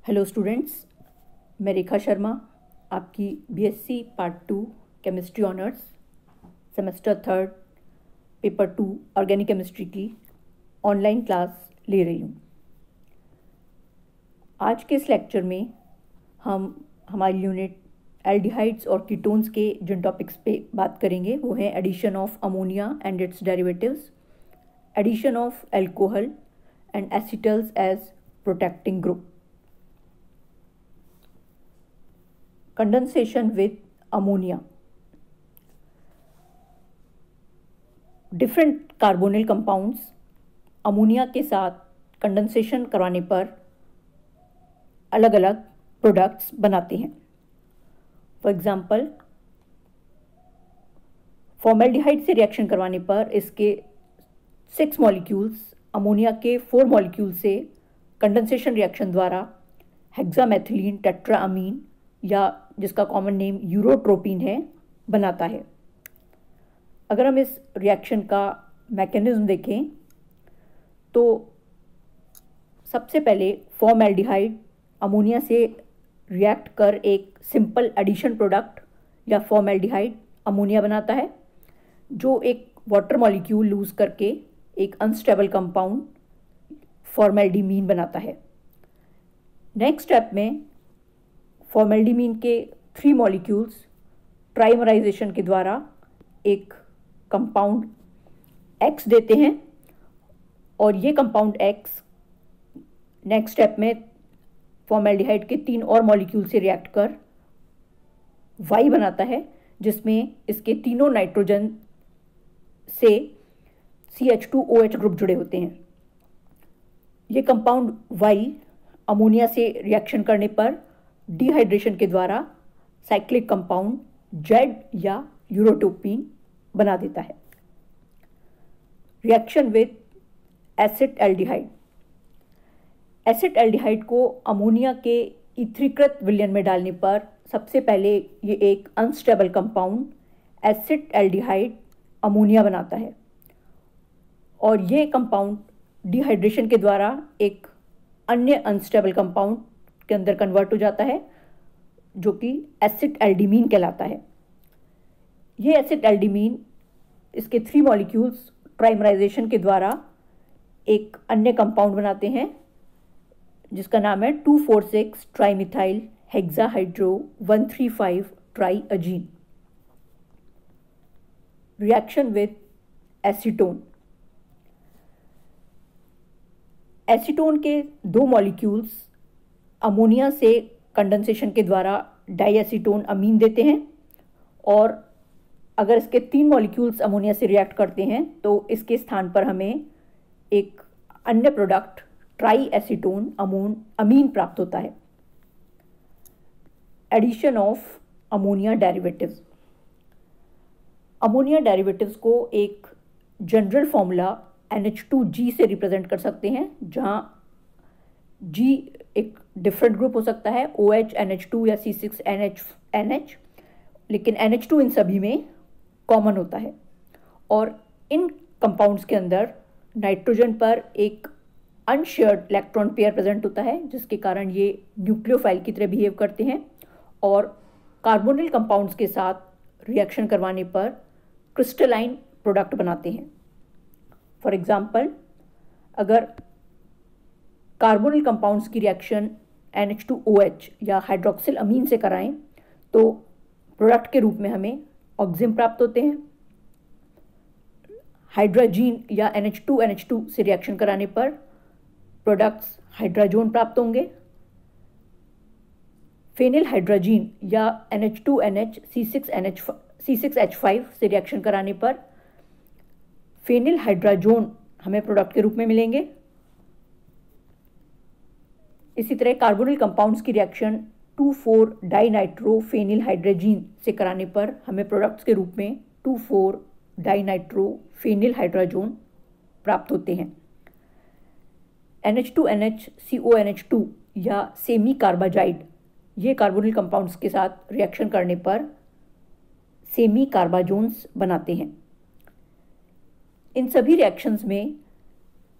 Hello students, मैं रेखा शर्मा आपकी BSc part 2 chemistry honours semester 3 paper 2 organic chemistry की online class ले रही हूँ। आज के इस लेक्चर में हम हमारी यूनिट एल्डिहाइड्स और कीटोन्स के जिन टॉपिक्स पे बात करेंगे वो हैं addition of ammonia and its derivatives, addition of alcohol and acetals as protecting group, condensation with ammonia. Different carbonyl compounds ammonia के साथ कंडेंसेशन करवाने पर अलग अलग प्रोडक्ट्स बनाते हैं। फॉर एग्जांपल, फॉर्मेल्डिहाइड से रिएक्शन करवाने पर इसके 6 मॉलिक्यूल्स अमोनिया के 4 मॉलिक्यूल से कंडेंसेशन रिएक्शन द्वारा हेक्सामेथिलीन टेट्राअमीन या जिसका कॉमन नेम यूरोट्रोपिन है बनाता है। अगर हम इस रिएक्शन का मैकेनिज्म देखें तो सबसे पहले फॉर्मेल्डिहाइड अमोनिया से रिएक्ट कर एक सिंपल एडिशन प्रोडक्ट या फॉर्मेल्डिहाइड अमोनिया बनाता है, जो एक वाटर मॉलिक्यूल लूज करके एक अनस्टेबल कंपाउंड फॉर्मेल्डिमीन बनाता है। नेक्स्ट स्टेप में फॉर्मेल्डिमीन के 3 मॉलिक्यूल्स ट्राइमराइजेशन के द्वारा एक कंपाउंड X देते हैं और ये कंपाउंड X नेक्स्ट स्टेप में फॉर्मेल्डिहाइड के 3 और मॉलिक्यूल से रिएक्ट कर Y बनाता है, जिसमें इसके तीनों नाइट्रोजन से CH2OH ग्रुप जुड़े होते हैं। ये कंपाउंड Y अमोनिया से रिएक्शन करने पर डिहाइड्रेशन के द्वारा साइक्लिक कंपाउंड Z या यूरोट्रोपिन बना देता है। Reaction with acetaldehyde. एसिटल्डिहाइड को अमोनिया के ईथरीकृत विलयन में डालने पर सबसे पहले ये एक अनस्टेबल कंपाउंड एसिटल्डिहाइड अमोनिया बनाता है और ये कंपाउंड डिहाइड्रेशन के द्वारा एक अन्य अनस्टेबल कंपाउंड के अंदर कन्वर्ट हो जाता है, जो कि एसिटल्डिमीन कहलाता है। ये एसिटल्डिमीन इसके 3 मॉलिक्यूल्स ट्राइमराइजेशन के द्वारा एक अन्य कंपाउंड बनाते हैं, जिसका नाम है 2,4,6 trimethyl hexahydro 1,3,5 triazine. Reaction with acetone. Acetone के 2 मॉलिक्यूल्स अमोनिया से कंडेंसेशन के द्वारा डाईएसीटोन अमीन देते हैं और अगर इसके 3 मॉलिक्यूल्स अमोनिया से रिएक्ट करते हैं तो इसके स्थान पर हमें एक अन्य प्रोडक्ट ट्राईएसीटोन अमीन प्राप्त होता है। Addition of ammonia derivatives. Ammonia derivatives को एक जनरल फॉर्मूला NH2G से रिप्रेजेंट कर सकते हैं, जहां G एक डिफरेंट ग्रुप हो सकता है, OH NH2 या C6NH, लेकिन NH2 इन सभी में कॉमन होता है। और इन कंपाउंड्स के अंदर नाइट्रोजन पर एक अनशेयर्ड इलेक्ट्रॉन पेयर प्रेजेंट होता है, जिसके कारण ये न्यूक्लियोफाइल की तरह बिहेव करते हैं और कार्बोनिल कंपाउंड्स के साथ रिएक्शन करवाने पर क्रिस्टलाइन प्रोडक्ट बनाते हैं। फॉर एग्जाम्पल, अगर कार्बोनिल कंपाउंड्स की रिएक्शन NH2OH या हाइड्रोक्सिल अमीन से कराएं तो प्रोडक्ट के रूप में हमें ऑक्सिम प्राप्त होते हैं। हाइड्राजीन या NH2NH2 से रिएक्शन कराने पर प्रोडक्ट्स हाइड्राजोन प्राप्त होंगे। फेनिल हाइड्राजीन या NH2NH C6H5 से रिएक्शन कराने पर फेनिल हाइड्राजोन हमें प्रोडक्ट के रूप में मिलेंगे। इसी तरह कार्बोनिल कंपाउंड्स की रिएक्शन 2,4-डाइनाइट्रो-फेनिल हाइड्रोजीन से कराने पर हमें प्रोडक्ट्स के रूप में 2,4-डाइनाइट्रो-फेनिल हाइड्राजोन प्राप्त होते हैं। NH2NH CONH2 या सेमी कार्बाजाइड, ये कार्बोनिल कंपाउंड्स के साथ रिएक्शन करने पर सेमी कार्बाजोन्स बनाते हैं। इन सभी रिएक्शंस में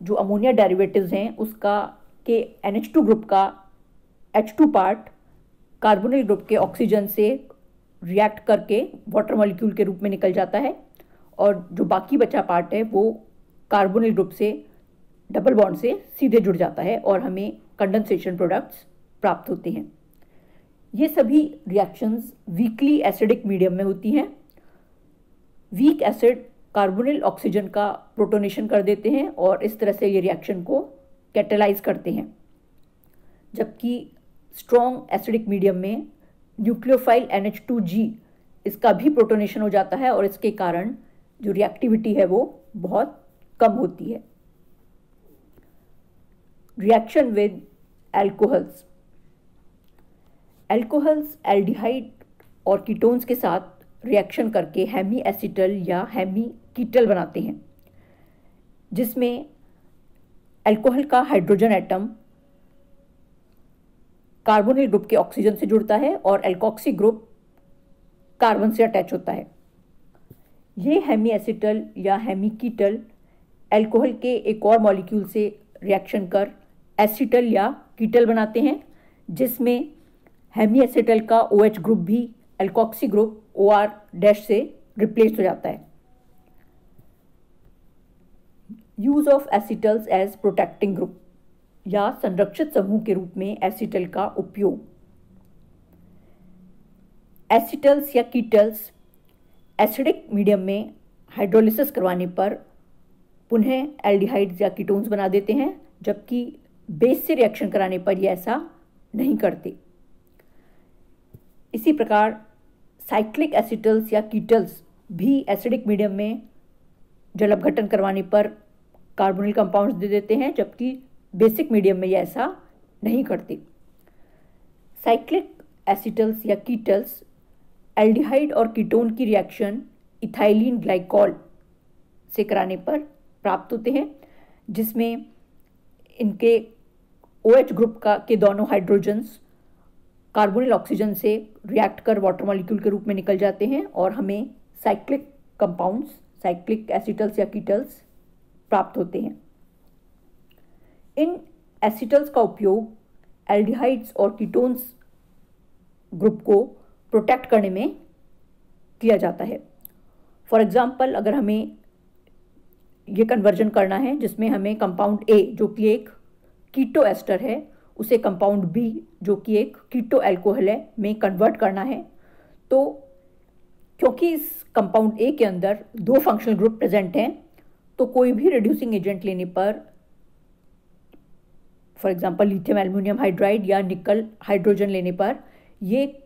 जो अमोनिया डेरिवेटिव्स हैं उसका के NH2 ग्रुप का H2 पार्ट कार्बोनिल ग्रुप के ऑक्सीजन से रिएक्ट करके वाटर मॉलिक्यूल के रूप में निकल जाता है, और जो बाकी बचा पार्ट है वो कार्बोनिल ग्रुप से डबल बॉन्ड से सीधे जुड़ जाता है और हमें कंडेंसेशन प्रोडक्ट्स प्राप्त होते हैं। ये सभी रिएक्शंस वीकली एसिडिक मीडियम में होती हैं। वीक एसिड कार्बोनिल ऑक्सीजन का प्रोटोनेशन कर देते हैं और इस तरह से ये रिएक्शन को कैटेलाइज करते हैं, जबकि स्ट्रॉन्ग एसिडिक मीडियम में न्यूक्लियोफाइल NH2G इसका भी प्रोटोनेशन हो जाता है और इसके कारण जो रिएक्टिविटी है वो बहुत कम होती है। Reaction with alcohols. Alcohols aldehyde और कीटोन्स के साथ रिएक्शन करके हेमी एसिटल या हेमी कीटल बनाते हैं, जिसमें एल्कोहल का हाइड्रोजन एटम कार्बोनिल ग्रुप के ऑक्सीजन से जुड़ता है और एल्कोक्सी ग्रुप कार्बन से अटैच होता है। ये हेमी एसिटल या हेमी कीटल एल्कोहल के एक और मॉलिक्यूल से रिएक्शन कर एसिटल या कीटल बनाते हैं, जिसमें हेमी एसिटल का OH ग्रुप भी एल्कोक्सी ग्रुप OR- से रिप्लेस हो जाता है। Use of acetals as protecting group या संरक्षित समूह के रूप में एसिटल का उपयोग। एसिटल्स या कीटल्स एसिडिक मीडियम में हाइड्रोलिसिस करवाने पर पुनः एल्डिहाइड्स या कीटोन्स बना देते हैं, जबकि बेस से रिएक्शन कराने पर यह ऐसा नहीं करते। इसी प्रकार साइक्लिक एसिटल्स या कीटल्स भी एसिडिक मीडियम में जल अपघटन करवाने पर कार्बोनिल कंपाउंड्स दे देते हैं, जबकि बेसिक मीडियम में ये ऐसा नहीं करते। साइक्लिक एसिटल्स या कीटल्स एल्डिहाइड और कीटोन की रिएक्शन इथाइलिन ग्लाइकॉल से कराने पर प्राप्त होते हैं, जिसमें इनके OH ग्रुप के दोनों हाइड्रोजन्स कार्बोनिल ऑक्सीजन से रिएक्ट कर वाटर मॉलिक्यूल के रूप में निकल जाते हैं और हमें साइक्लिक कंपाउंड्स, साइक्लिक एसिटल्स या कीटल्स प्राप्त होते हैं। इन एसिटल्स का उपयोग एल्डिहाइड्स और कीटोन्स ग्रुप को प्रोटेक्ट करने में किया जाता है। फॉर एग्जाम्पल, अगर हमें ये कन्वर्जन करना है जिसमें हमें कंपाउंड A जो कि एक कीटो एस्टर है उसे कंपाउंड B जो कि एक कीटो एल्कोहल है में कन्वर्ट करना है, तो क्योंकि इस कंपाउंड A के अंदर 2 फंक्शनल ग्रुप प्रेजेंट हैं, तो कोई भी रिड्यूसिंग एजेंट लेने पर, for example lithium aluminium hydride या निकल हाइड्रोजन लेने पर, ये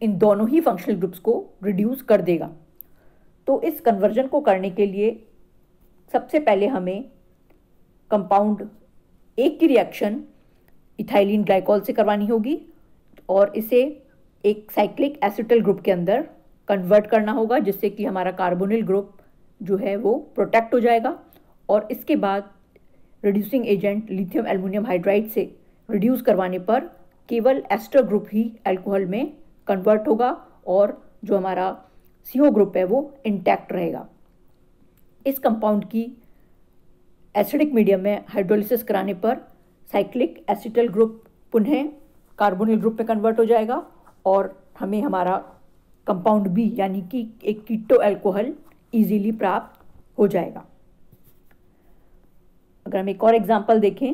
इन दोनों ही फंक्शनल ग्रुप्स को रिड्यूस कर देगा। तो इस कन्वर्जन को करने के लिए सबसे पहले हमें कंपाउंड A की रिएक्शन इथाइलिन ग्लाइकॉल से करवानी होगी और इसे एक साइक्लिक एसिटल ग्रुप के अंदर कन्वर्ट करना होगा, जिससे कि हमारा कार्बोनिल ग्रुप जो है वो प्रोटेक्ट हो जाएगा। और इसके बाद reducing agent lithium aluminium hydride से रिड्यूस करवाने पर केवल एस्टर ग्रुप ही अल्कोहल में कन्वर्ट होगा और जो हमारा CO ग्रुप है वो इंटैक्ट रहेगा। इस कंपाउंड की एसिडिक मीडियम में हाइड्रोलिसिस कराने पर साइक्लिक एसिटल ग्रुप पुनः कार्बोनिल ग्रुप में कन्वर्ट हो जाएगा और हमें हमारा कंपाउंड B यानी कि एक कीटो अल्कोहल इजीली प्राप्त हो जाएगा। अगर हम एक और एग्जांपल देखें,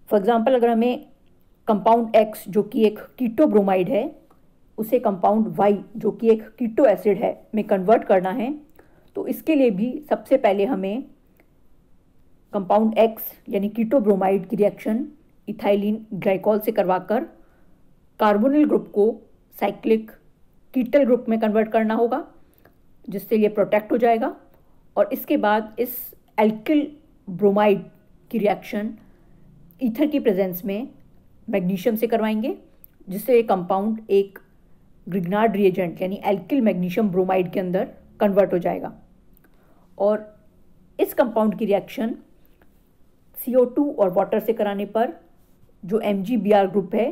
फॉर एग्जांपल अगर हमें कंपाउंड X जो कि एक कीटो ब्रोमाइड है उसे कंपाउंड Y जो कि एक कीटो एसिड है में कन्वर्ट करना है, तो इसके लिए भी सबसे पहले हमें कंपाउंड X यानी कीटो ब्रोमाइड की रिएक्शन इथाइलिन ग्लाइकॉल से करवाकर कार्बोनिल ग्रुप को साइक्लिक कीटल ग्रुप में कन्वर्ट करना होगा, जिससे ये प्रोटेक्ट हो जाएगा। और इसके बाद इस एल्किल ब्रोमाइड की रिएक्शन ईथर की प्रेजेंस में मैग्नीशियम से करवाएंगे, जिससे ये कंपाउंड एक ग्रिग्नार्ड रिएजेंट यानी एल्किल मैग्नीशियम ब्रोमाइड के अंदर कन्वर्ट हो जाएगा। और इस कंपाउंड की रिएक्शन CO2 और वाटर से कराने पर जो MgBr ग्रुप है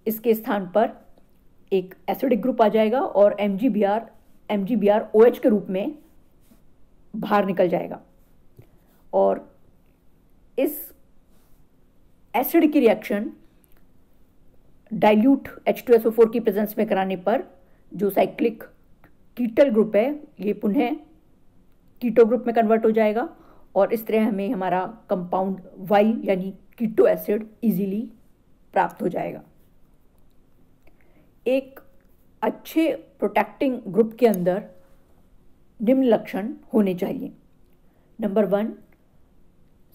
इसके स्थान पर एक एसिडिक ग्रुप आ जाएगा और MgBr OH के रूप में बाहर निकल जाएगा। और इस एसिड की रिएक्शन डाइल्यूट H2SO4 की प्रेजेंस में कराने पर जो साइक्लिक कीटल ग्रुप है ये पुनः कीटो ग्रुप में कन्वर्ट हो जाएगा और इस तरह हमें हमारा कंपाउंड वाई यानी कीटो एसिड इजीली प्राप्त हो जाएगा। एक अच्छे प्रोटेक्टिंग ग्रुप के अंदर निम्न लक्षण होने चाहिए। नंबर 1,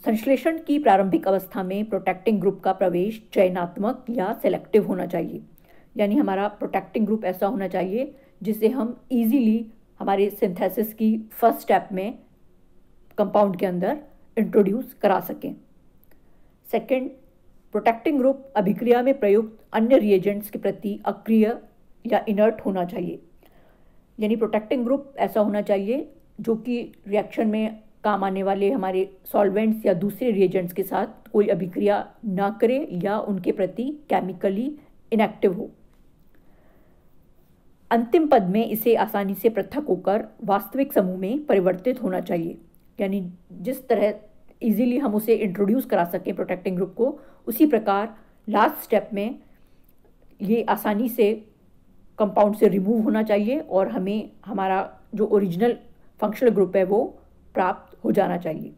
संश्लेषण की प्रारंभिक अवस्था में प्रोटेक्टिंग ग्रुप का प्रवेश चयनात्मक या सेलेक्टिव होना चाहिए, यानी हमारा प्रोटेक्टिंग ग्रुप ऐसा होना चाहिए जिसे हम इजीली हमारे सिंथेसिस की फर्स्ट स्टेप में कंपाउंड के अंदर इंट्रोड्यूस करा सकें। सेकंड, प्रोटेक्टिंग ग्रुप अभिक्रिया में प्रयुक्त अन्य रिएजेंट्स के प्रति अक्रिय या इनर्ट होना चाहिए, यानी प्रोटेक्टिंग ग्रुप ऐसा होना चाहिए जो कि रिएक्शन में काम आने वाले हमारे सॉल्वेंट्स या दूसरे रिएजेंट्स के साथ कोई अभिक्रिया ना करे या उनके प्रति केमिकली इनएक्टिव हो। अंतिम पद में इसे आसानी से पृथक होकर वास्तविक समूह में परिवर्तित होना चाहिए, यानी जिस तरह इजीली हम उसे इंट्रोड्यूस करा सकें प्रोटेक्टिंग ग्रुप को, उसी प्रकार लास्ट स्टेप में ये आसानी से कंपाउंड से रिमूव होना चाहिए और हमें हमारा जो ओरिजिनल फंक्शनल ग्रुप है वो प्राप्त हो जाना चाहिए।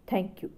Thank you.